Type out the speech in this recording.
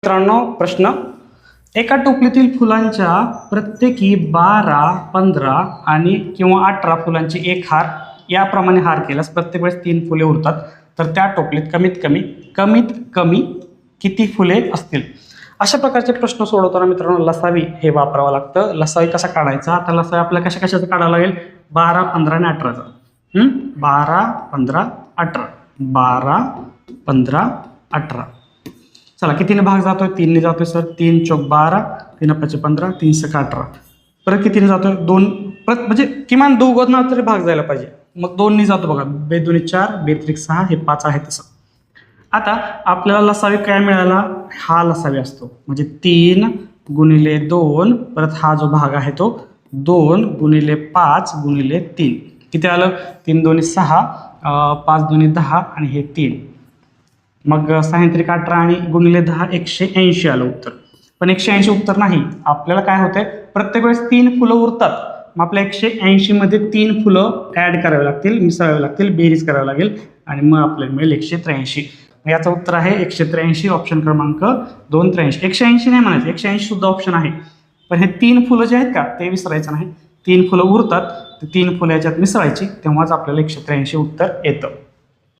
मित्रांनो प्रश्न एका टोपलीतील फुलांच्या प्रत्येकी 12, 15 आणि किंवा 18 फुलांची एक हार याप्रमाणे हार केल्यास प्रत्येक वेळेस 3 फुले उरतात तर त्या टोपलीत कमीत कमी किती फुले असतील। अशा प्रकारचे प्रश्न सोडवताना मित्रांनो लसावी हे वापरावं लागतं। लसावी कसा काढायचा तर लसावी आपल्याला कशाचं काढावं लागेल 12, 15 आणि 18चा 12, 15, 18 12, 15, 18 चला कितीने भाग जातोय 3 ने जातोय सर 3 चौक 12 3 5 15 3 6 18 परत कितीने जातोय 2 परत म्हणजे किमान 2 गोदना तरी भाग जायला पाहिजे मग 2 ने जातो बघा 2 2 4 2 3 6 हे 5 आहे तसं। आता आपल्याला लसावी काय मिळाला हा लसावी असतो म्हणजे 3 गुणिले 2 परत हा जो भाग आहे तो 2 गुणिले 5 गुणिले 3 किती आलं 3 2 6 5 2 10 आणि हे 3 मग 6 3 18 आणि गुणिले 10 180 आलं उत्तर। पण 180 उत्तर नाही आपल्याला काय होतंय प्रत्येक वेळेस 3 फुलं उरतात मग आपल्या 180 मध्ये 3 फुलं ऍड करावे लागतील मिसळावे लागतील बेरीज करावी लागेल आणि मग आपल्याला मिळेल 183। याचं उत्तर आहे 183 ऑप्शन क्रमांक 2 83 180 नाही म्हणायचं 180 सुद्धा ऑप्शन आहे पण हे 3 फुलं जे आहेत का ते विसरायचं नाही 3 फुलं उरतात ते 3 फुलं याच्यात मिसळायची तेव्हाच आपल्याला 183 उत्तर येतं।